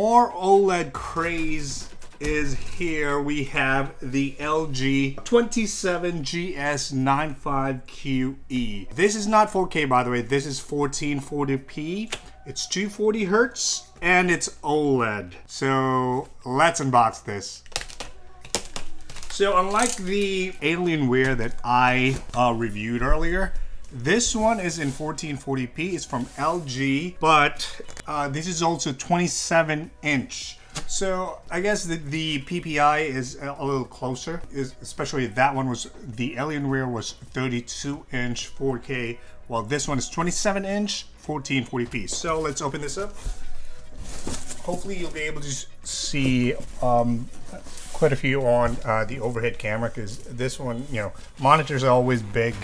more OLED craze is here. We have the LG 27GS95QE. This is not 4K, by the way. This is 1440p. It's 240 hertz and it's OLED. So let's unbox this. So unlike the Alienware that I reviewed earlier, this one is in 1440p. It's from LG, but this is also 27-inch. So I guess the PPI is a little closer, especially that one was, the Alienware was 32-inch 4K, while this one is 27-inch 1440p. So let's open this up. Hopefully you'll be able to see quite a few on the overhead camera, because this one, you know, monitors are always big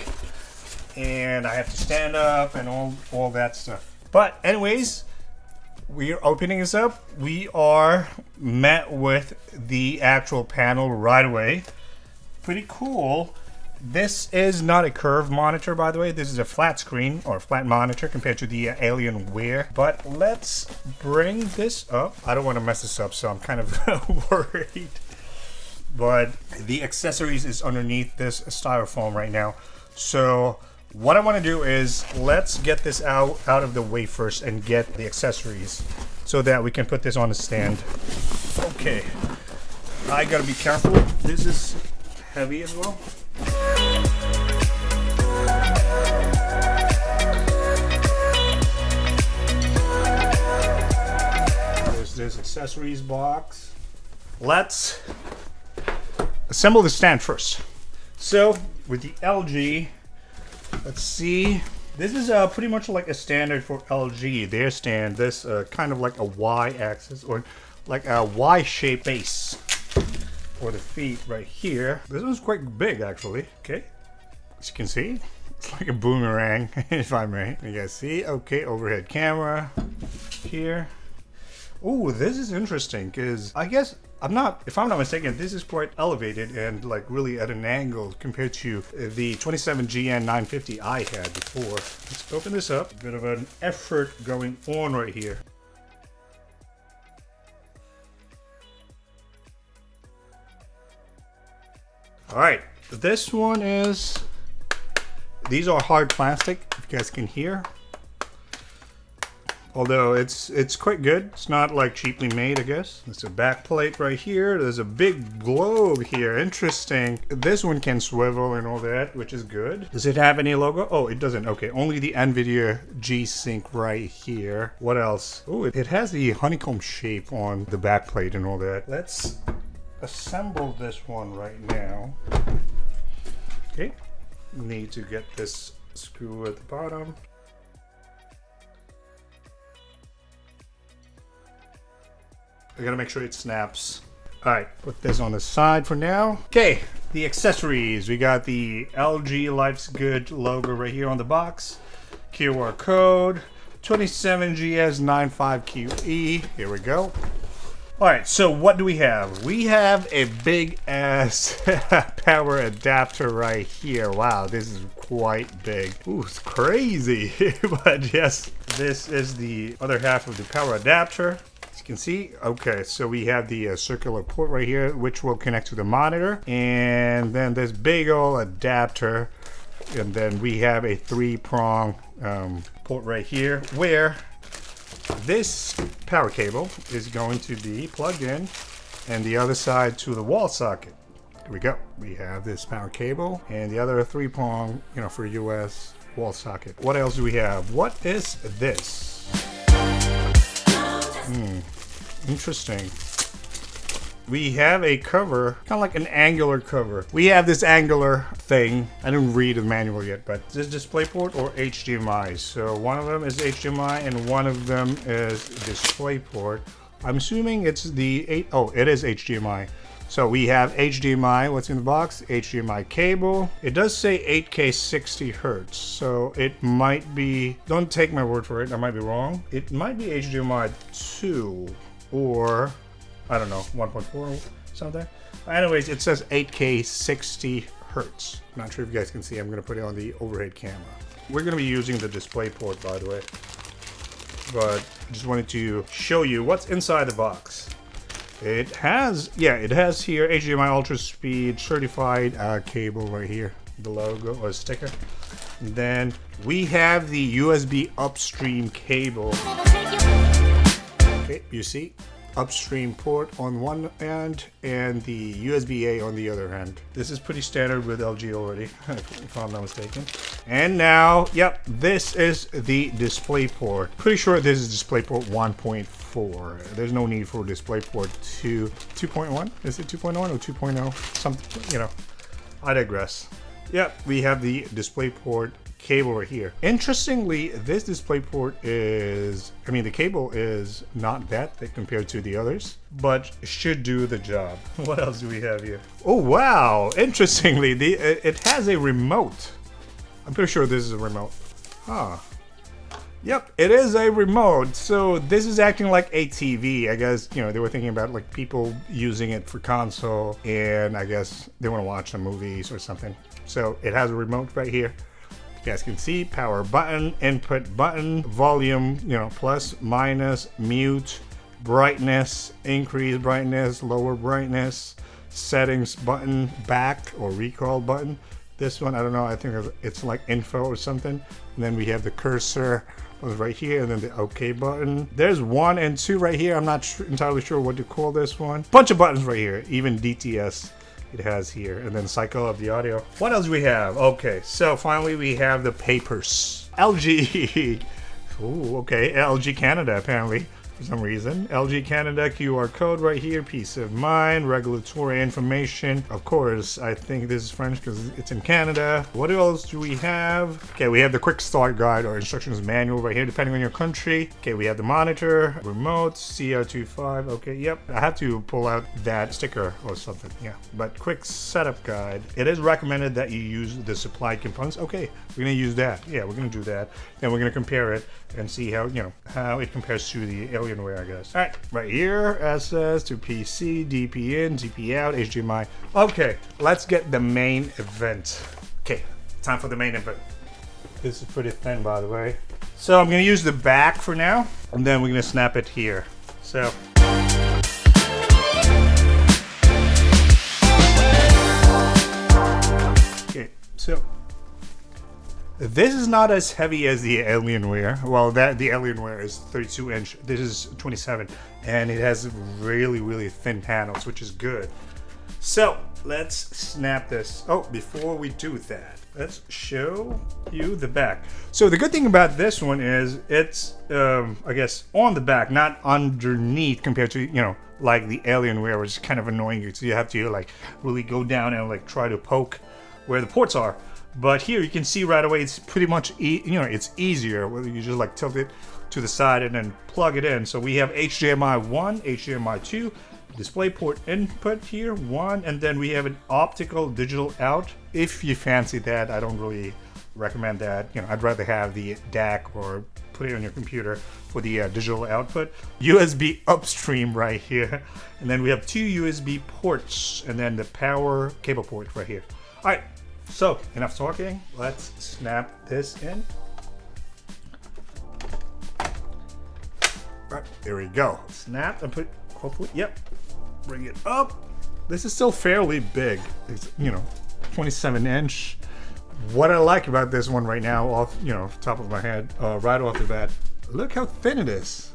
and I have to stand up and all that stuff. But anyways, we are opening this up. We are met with the actual panel right away. Pretty cool. This is not a curved monitor, by the way. This is a flat screen or flat monitor compared to the Alienware. But let's bring this up. I don't want to mess this up, so I'm kind of worried. But the accessories is underneath this styrofoam right now. So what I want to do is let's get this out of the way first and get the accessories so that we can put this on the stand. Okay, I gotta be careful. This is heavy as well. There's this accessories box. Let's assemble the stand first. So with the LG, let's see. This is pretty much like a standard for LG. Their stand, this kind of like a Y-axis or like a Y-shaped base for the feet right here. This one's quite big actually. Okay, as you can see, it's like a boomerang, if I may. You guys see? Okay, overhead camera here. Oh, this is interesting because I guess if I'm not mistaken, this is quite elevated and like really at an angle compared to the 27GN950 I had before. Let's open this up. A bit of an effort going on right here. All right, this one is, these are hard plastic, if you guys can hear. Although it's quite good. It's not like cheaply made, I guess. There's a back plate right here. There's a big globe here. Interesting. This one can swivel and all that, which is good. Does it have any logo? Oh, it doesn't. Okay, only the NVIDIA G-Sync right here. What else? Oh, it has the honeycomb shape on the back plate and all that. Let's assemble this one right now. Okay, need to get this screw at the bottom. I gotta make sure it snaps. All right, put this on the side for now. Okay, the accessories. We got the LG Life's Good logo right here on the box. QR code, 27GS95QE. Here we go. All right, so what do we have? We have a big ass power adapter right here. Wow, this is quite big. Ooh, it's crazy. But yes, this is the other half of the power adapter. As you can see, okay, so we have the circular port right here, which will connect to the monitor. And then this big old adapter. And then we have a 3-prong port right here, where this power cable is going to be plugged in, and the other side to the wall socket. Here we go. We have this power cable and the other 3-prong, you know, for US wall socket. What else do we have? What is this? Interesting. We have a cover, kind of like an angular cover. We have this angular thing. I didn't read the manual yet, but this DisplayPort or HDMI. So one of them is HDMI and one of them is DisplayPort. I'm assuming it's the it is HDMI. So we have HDMI, what's in the box? HDMI cable. It does say 8K 60 Hertz. So it might be, don't take my word for it, I might be wrong. It might be HDMI 2 or I don't know, 1.4 something. Anyways, it says 8K 60 Hertz. Not sure if you guys can see. I'm going to put it on the overhead camera. We're going to be using the DisplayPort, by the way. But I just wanted to show you what's inside the box. It has, yeah, it has here HDMI Ultra Speed certified cable right here, the logo or sticker. And then we have the USB upstream cable. Okay, you see, upstream port on one end and the USB-A on the other end. This is pretty standard with LG already, if I'm not mistaken. And now, yep, this is the display port. Pretty sure this is DisplayPort 1.4. There's no need for DisplayPort 2.1. Is it 2.1 or 2.0? Something, you know, I digress. Yep, we have the DisplayPort cable right here. Interestingly, this DisplayPort is, I mean, the cable is not that thick compared to the others, but should do the job. What else do we have here? Oh wow! Interestingly, it has a remote. I'm pretty sure this is a remote. Huh. Yep, it is a remote. So this is acting like a TV. I guess, you know, they were thinking about like people using it for console, and I guess they want to watch some movies or something. So it has a remote right here. You guys can see power button, input button, volume, you know, plus, minus, mute, brightness, increase brightness, lower brightness, settings button, back or recall button. This one, I don't know, I think it's like info or something. And then we have the cursor right here, and then the OK button. There's 1 and 2 right here. I'm not entirely sure what to call this one. Bunch of buttons right here, even DTS. It has here, and then cycle of the audio. What else do we have? Okay, so finally we have the papers. LG. Ooh, okay, LG Canada apparently. For some reason. LG Canada QR code right here, peace of mind, regulatory information. Of course, I think this is French because it's in Canada. What else do we have? Okay, we have the quick start guide or instructions manual right here, depending on your country. Okay, we have the monitor, remote, CR25. Okay, yep. I have to pull out that sticker or something. Yeah, but quick setup guide. It is recommended that you use the supplied components. Okay, we're gonna use that. Yeah, we're gonna do that. Then we're gonna compare it and see how, you know, how it compares to the Alienware, I guess. All right, right here, SS to PC, DP in, DP out, HDMI. Okay, let's get the main event. Okay, time for the main event. This is pretty thin, by the way. So I'm gonna use the back for now, and then we're gonna snap it here. So. Okay, so. This is not as heavy as the Alienware. Well, the Alienware is 32 inch. This is 27, and it has really, really thin panels, which is good. So let's snap this. Oh, before we do that, let's show you the back. So the good thing about this one is it's, I guess, on the back, not underneath compared to, you know, like the Alienware, which is kind of annoying. So you have to like really go down and like try to poke where the ports are. But here you can see right away it's pretty much, you know, it's easier. You just like tilt it to the side and then plug it in. So we have HDMI 1, HDMI 2, DisplayPort input here, 1, and then we have an optical digital out. If you fancy that, I don't really recommend that. You know, I'd rather have the DAC or put it on your computer for the digital output. USB upstream right here. And then we have 2 USB ports and then the power cable port right here. All right. So, enough talking, let's snap this in. Right, there we go. Snap and put, hopefully, yep, bring it up. This is still fairly big. It's, you know, 27 inch. What I like about this one right now, off, you know, top of my head, right off the bat, look how thin it is.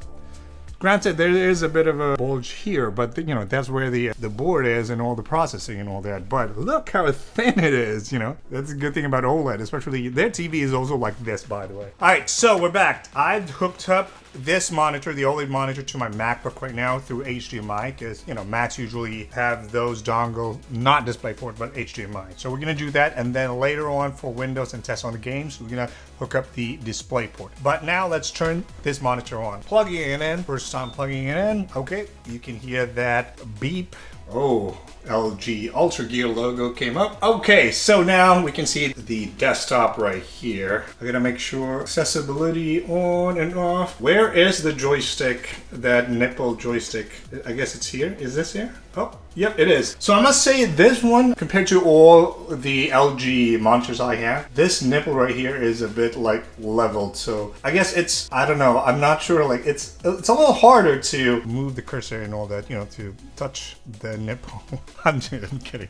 Granted, there is a bit of a bulge here, but you know, that's where the board is and all the processing and all that. But look how thin it is, you know. That's a good thing about OLED, especially their TV is also like this, by the way. All right, so we're back. I've hooked up this monitor, the OLED monitor, to my MacBook right now through HDMI, because, you know, Macs usually have those dongle, not DisplayPort, but HDMI. So we're gonna do that, and then later on for Windows and test on the games, we're gonna hook up the DisplayPort. But now let's turn this monitor on. Plugging it in, first time plugging it in. Okay, you can hear that beep Oh, LG Ultra Gear logo came up. Okay, so now we can see the desktop right here. I gotta make sure accessibility on and off. Where is the joystick, that nipple joystick? I guess it's here. Is this here? Oh, yep, it is. So I must say this one, compared to all the LG monitors I have, this nipple right here is a bit like leveled. So I guess it's, I don't know, I'm not sure, like it's a little harder to move the cursor and all that, you know, to touch the nipple. I'm kidding.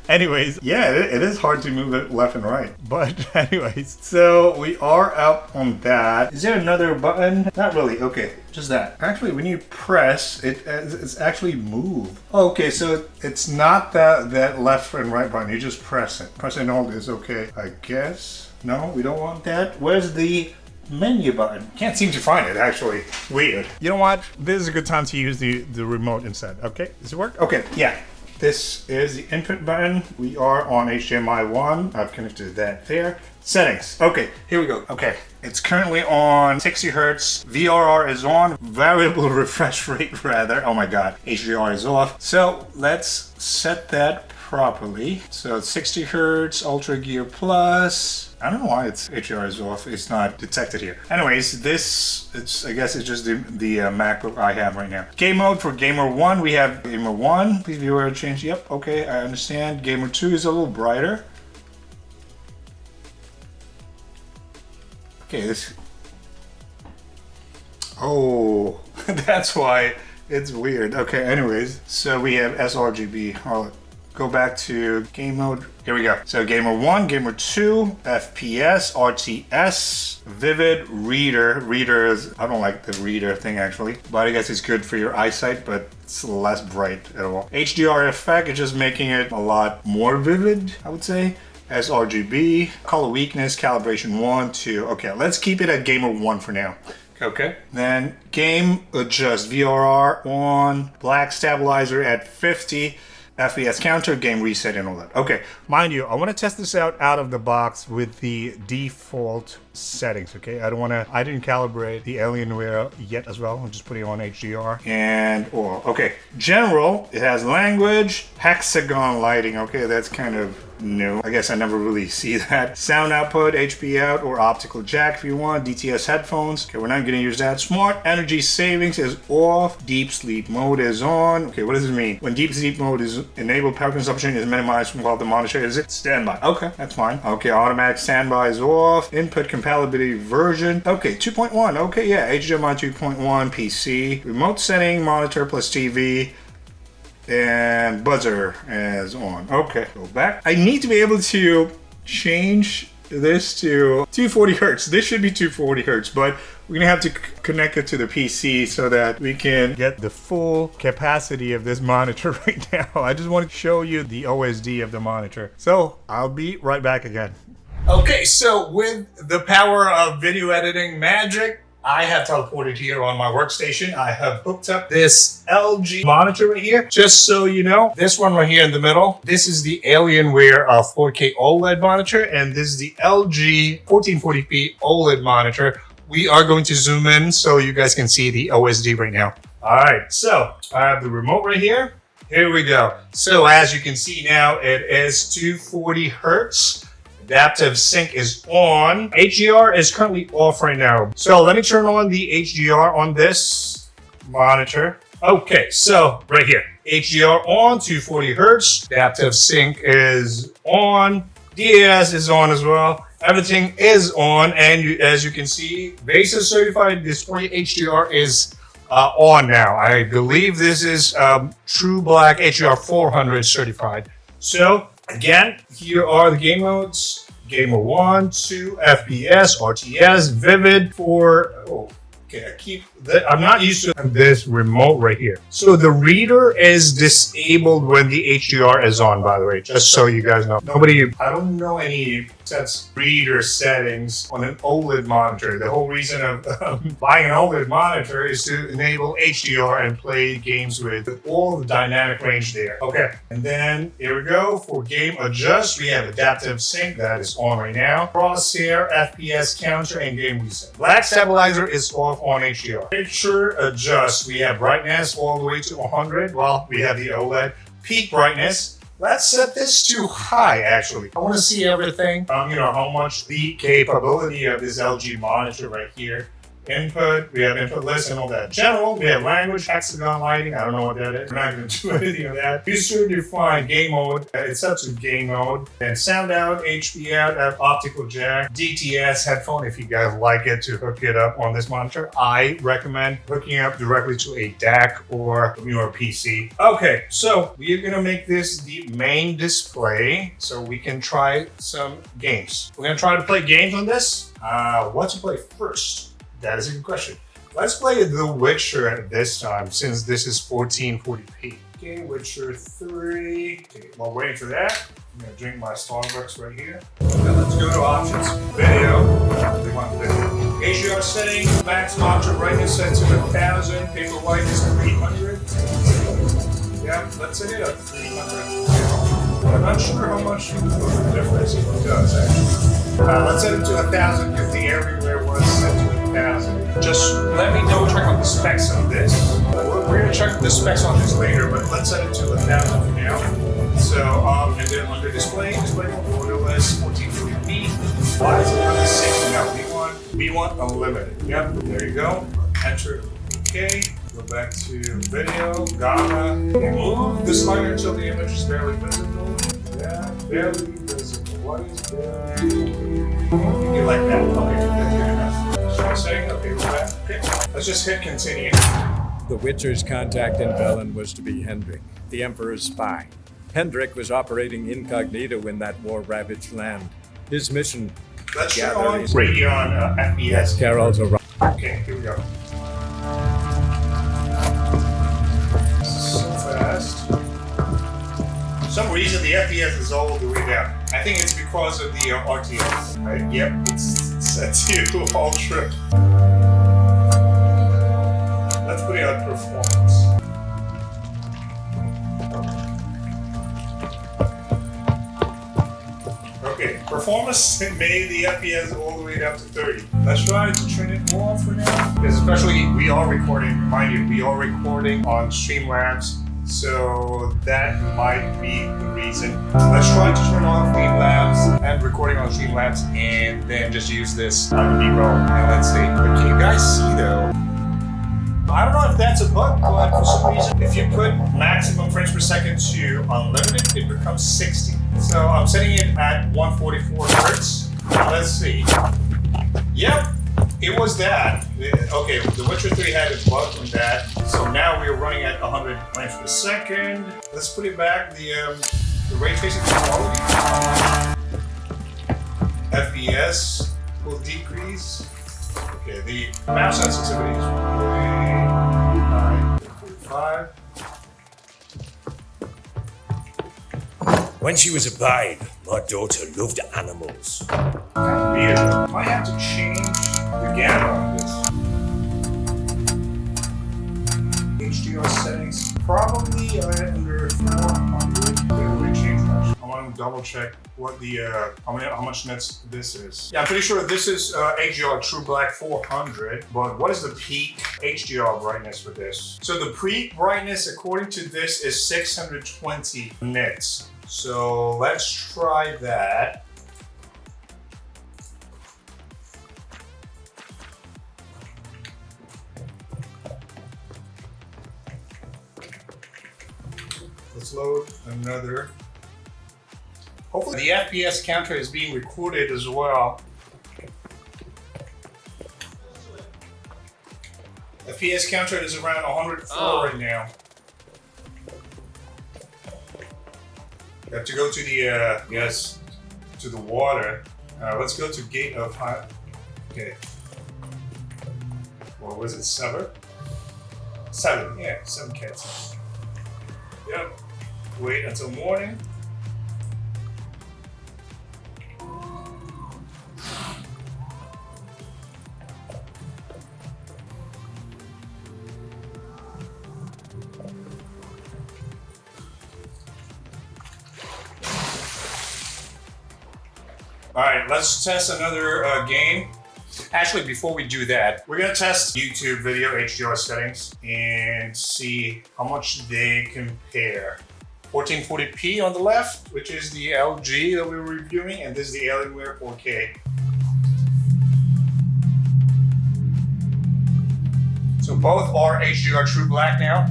Anyways, yeah, it is hard to move it left and right. But anyways, so we are up on that. Is there another button? Not really. Okay, just that. Actually, when you press, it's actually move. Okay, so it's not that left and right button. You just press it. Press and hold is okay, I guess. No, we don't want that. Where's the menu button? Can't seem to find it, actually. Weird. You know what? This is a good time to use the remote instead. Okay, does it work? Okay, yeah. This is the input button. We are on HDMI 1. I've connected that there. Settings. Okay, here we go. Okay, it's currently on 60 Hertz. VRR is on. Variable refresh rate, rather. Oh my god. HDR is off. So let's set that properly. So 60 Hertz, Ultra Gear Plus. I don't know why it's HDR is off. It's not detected here. Anyways, I guess it's just the MacBook I have right now. Game mode for Gamer 1, we have Gamer 1. Please be aware of change. Yep, okay, I understand. Gamer 2 is a little brighter. Okay, this... Oh, that's why it's weird. Okay, anyways, so we have sRGB. I'll go back to game mode. Here we go. So Gamer 1, Gamer 2, FPS, RTS, Vivid, Reader. Reader is, I don't like the Reader thing actually, but I guess it's good for your eyesight, but it's less bright at all. HDR effect is just making it a lot more vivid, I would say. sRGB, color weakness, calibration 1, 2. Okay, let's keep it at Gamer 1 for now. Okay. Then game adjust, VRR on, black stabilizer at 50. FPS counter, game reset, and all that. Okay, mind you, I want to test this out of the box with the default settings, okay? I didn't calibrate the Alienware yet as well. I'm just putting it on HDR. And, okay, general, it has language, hexagon lighting, okay, that's kind of new. I guess I never really see that. Sound output, HP out, or optical jack if you want. DTS headphones. Okay, we're not gonna use that. Smart energy savings is off. Deep sleep mode is on. Okay, what does it mean? When deep sleep mode is enabled, power consumption is minimized while the monitor is it standby. Okay, that's fine. Okay, automatic standby is off. Input compatibility version. Okay, 2.1. Okay, yeah, HDMI 2.1 PC. Remote setting, monitor plus TV. And buzzer is on. Okay, go back. I need to be able to change this to 240 Hertz. This should be 240 Hertz, but we're gonna have to connect it to the PC so that we can get the full capacity of this monitor right now. I just want to show you the OSD of the monitor. So I'll be right back again. Okay, so with the power of video editing magic, I have teleported here on my workstation. I have hooked up this LG monitor right here. Just so you know, this one right here in the middle, this is the Alienware 4K OLED monitor, and this is the LG 1440p OLED monitor. We are going to zoom in so you guys can see the OSD right now. All right, so I have the remote right here. Here we go. So as you can see now, it is 240 Hertz. Adaptive sync is on. HDR is currently off right now. So let me turn on the HDR on this monitor. Okay, so right here, HDR on, 240 Hertz. Adaptive sync is on. DAS is on as well. Everything is on, and as you can see, Basis certified display HDR is on now. I believe this is True Black HDR 400 certified. So again, here are the game modes. Gamer 1, 2, FPS, RTS, Vivid for... Oh, okay, I'm not used to this remote right here. So the reader is disabled when the HDR is on, by the way, just so you guys know. I don't know any sets reader settings on an OLED monitor. The whole reason of buying an OLED monitor is to enable HDR and play games with all the dynamic range there. Okay, and then here we go. For game adjust, we have adaptive sync that is on right now. Crosshair, FPS counter, and game reset. Black stabilizer is off on HDR. Picture adjust, we have brightness all the way to 100. Well, we have the OLED. peak brightness. Let's set this to high, actually. I want to see everything. You know, how much the capability of this LG monitor right here. Input, we have input list and all that. General, we have language, hexagon lighting. I don't know what that is. We're not going to do anything of that. User defined game mode. It's set to game mode. And sound out, HP out, optical jack, DTS headphone if you guys like it to hook it up on this monitor. I recommend hooking up directly to a DAC or your PC. Okay, so we're going to make this the main display so we can try some games. We're going to try to play games on this. What to play first? That is a good question. Let's play The Witcher this time, since this is 1440p. Okay, Witcher 3. Okay, while waiting for that, I'm gonna drink my Starbucks right here. Okay, let's go to options. Video. We want video. HDR setting, max monitor brightness set to 1000. Paper white is 300. Yeah, let's set it at 300. I'm not sure how much difference it does actually. Let's set it to 1000 because the everywhere was set to 1000. Just let me double check on the specs on this. We're gonna check the specs on this later, but let's set it to 1000 for now. So, and then under display mode, borderless, 1440p. Why is it under 60 now? We want unlimited. Yep, there you go. Enter. Okay. Go back to video, gamma, and move the slider until the image is barely visible. Yeah, barely visible. What is barely? You like that? Okay, that's good enough. So I'm saying, okay, we're back. Okay, let's just hit continue. The Witcher's contact in Velen was to be Hendrik, the Emperor's spy. Hendrik was operating incognito in that war-ravaged land. His mission... Let's turn on Radeon FPS. Carol's arrival. Okay, here we go. For some reason the FPS is all the way down. I think it's because of the RTX. Right? Yep, it's set to ultra. Let's put it on performance. Okay, performance made the FPS all the way down to 30. Let's try to turn it more for now. Because especially we are recording, mind you, we are recording on Streamlabs. So that might be the reason. Let's try to turn off Streamlabs and recording on Streamlabs and then just use this on the B-roll. And let's see. But can you guys see though? I don't know if that's a bug, but for some reason, if you put maximum frames per second to unlimited, it becomes 60. So I'm setting it at 144 hertz. Let's see. Yep. It was that. Okay, The Witcher 3 had a bug on that. So now we're running at 100 frames per second. Let's put it back. The ray tracing quality. FPS will decrease. Okay, the mouse sensitivity is way high. 45. When she was a babe, my daughter loved animals. Weird. Might have to change the gamma on this. HDR settings, probably under 400. They really change much. I want to double check what the how much nits this is. Yeah, I'm pretty sure this is HDR True Black 400. But what is the peak HDR brightness for this? So the peak brightness, according to this, is 620 nits. So let's try that. Let's load another. Hopefully the FPS counter is being recorded as well. FPS counter is around 104 right now. You have to go to the, to the water. Let's go to gate of high. Okay. What was it, 7? 7, yeah, 7 cats. Yep. Wait until morning. All right, let's test another game. Actually, before we do that, we're gonna test YouTube video HDR settings and see how much they compare. 1440p on the left, which is the LG that we were reviewing, and this is the Alienware 4K. So both are HDR True Black now.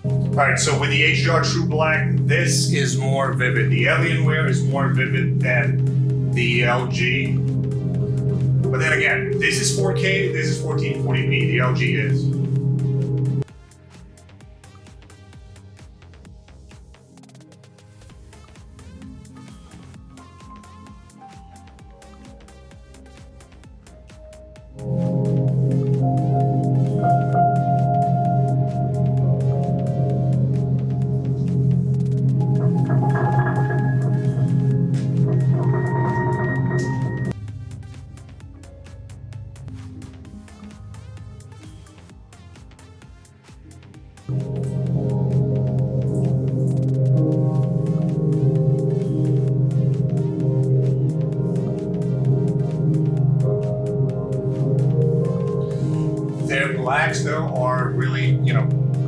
Alright, so with the HDR True Black, this is more vivid. The Alienware is more vivid than the LG. But then again, this is 4K, this is 1440p, the LG is. Their blacks though are really,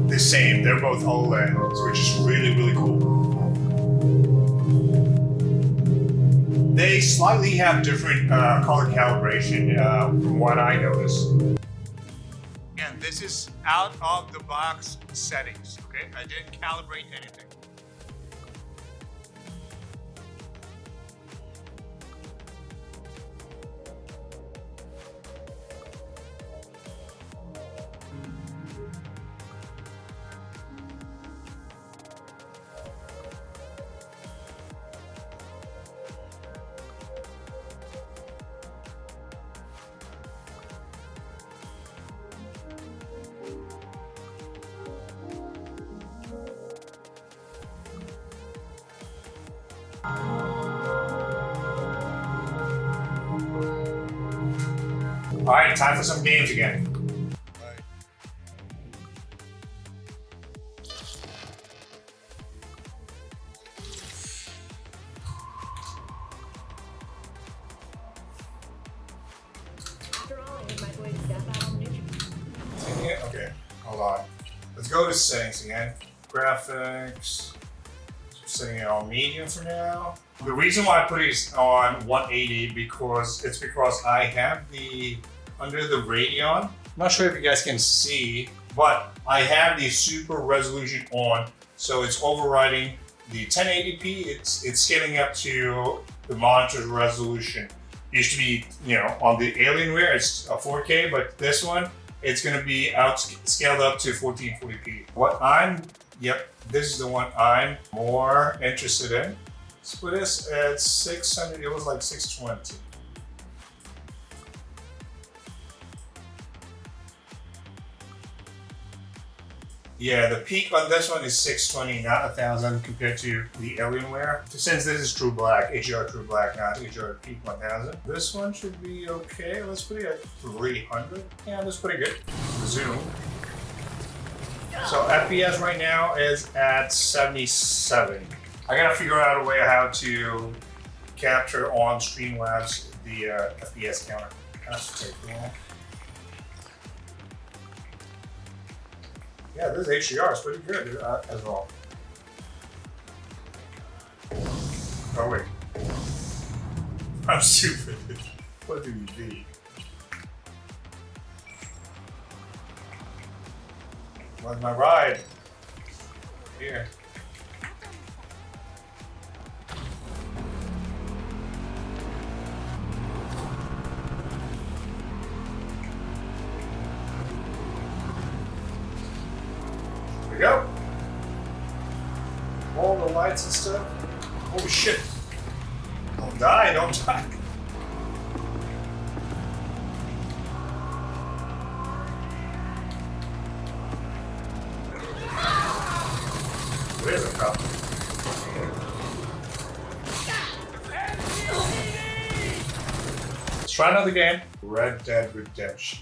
the same. They're both OLED, which is really, really cool. They slightly have different color calibration from what I noticed. Again, this is out of the box settings, okay? I didn't calibrate anything. All right, time for some games again. Okay, hold on. Let's go to settings again. Graphics. Setting it on medium for now. The reason why I put it on 180 because I have the under the Radeon. I'm not sure if you guys can see, but I have the super resolution on, so it's overriding the 1080p. It's scaling up to the monitor's resolution. It used to be, on the Alienware it's a 4K, but this one it's going to be scaled up to 1440p. This is the one I'm more interested in. Let's put this at 600, it was like 620. Yeah, the peak on this one is 620, not 1000 compared to the Alienware. Since this is True Black, HDR True Black, not HDR Peak 1000. This one should be okay. Let's put it at 300. Yeah, that's pretty good. Zoom. So FPS right now is at 77. I gotta figure out a way how to capture on Streamlabs the FPS counter. That's pretty cool. Yeah, this HDR is pretty good as well. Oh wait, I'm stupid. What do we do? Where's my ride? Here. There we go. All the lights and stuff. Oh shit. Don't die, don't die. There's a cop. Let's try another game. Red Dead Redemption.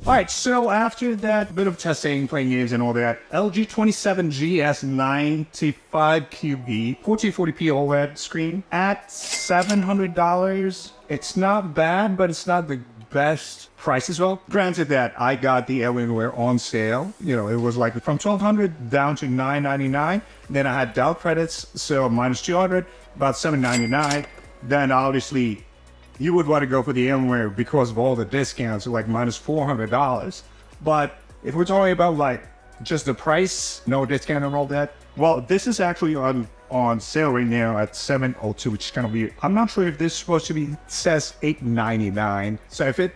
Alright, so after that bit of testing, playing games and all that, LG 27GS95QE 1440p OLED screen at $700. It's not bad, but it's not the best price as well. Granted that I got the Alienware on sale. You know, it was like from $1,200 down to $999. Then I had Dell credits, so minus $200, about $799. Then obviously you would want to go for the Alienware because of all the discounts, like minus $400. But if we're talking about like just the price, no discount and all that, well, this is actually on sale right now at $702, which is kind of weird. I'm not sure if this is supposed to be, says $899. So if at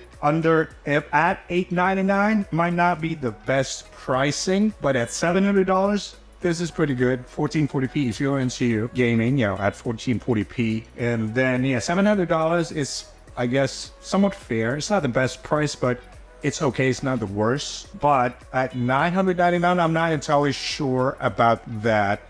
$899 might not be the best pricing, but at $700, this is pretty good. 1440p if you're into gaming, you know, at 1440p. And then, yeah, $700 is, I guess, somewhat fair. It's not the best price, but it's okay. It's not the worst. But at $999, I'm not entirely sure about that.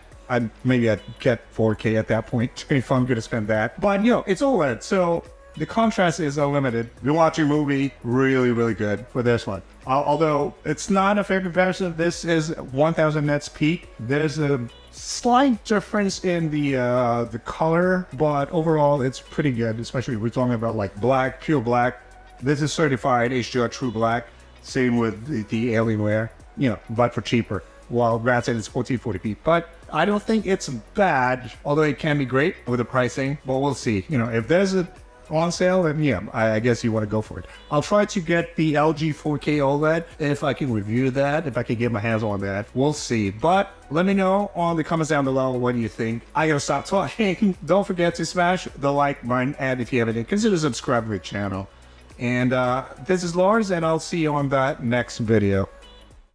Maybe I'd get 4K at that point if I'm going to spend that. But, you know, it's OLED, so the contrast is unlimited. You're watching a movie, really, really good for this one. Although it's not a fair comparison, this is 1000 nits peak. There's a slight difference in the color, but overall it's pretty good, especially if we're talking about like black, pure black. This is certified HDR True Black. Same with the Alienware, you know, but for cheaper. While granted it's 1440p, but I don't think it's bad, although it can be great with the pricing, but we'll see. You know, if there's a on sale, then yeah, I guess you want to go for it. I'll try to get the LG 4K OLED if I can review that, if I can get my hands on that. We'll see. But let me know on the comments down below what do you think. I gotta stop talking. Don't forget to smash the like button, and if you haven't, consider subscribing to the channel. And this is Lars, and I'll see you on that next video.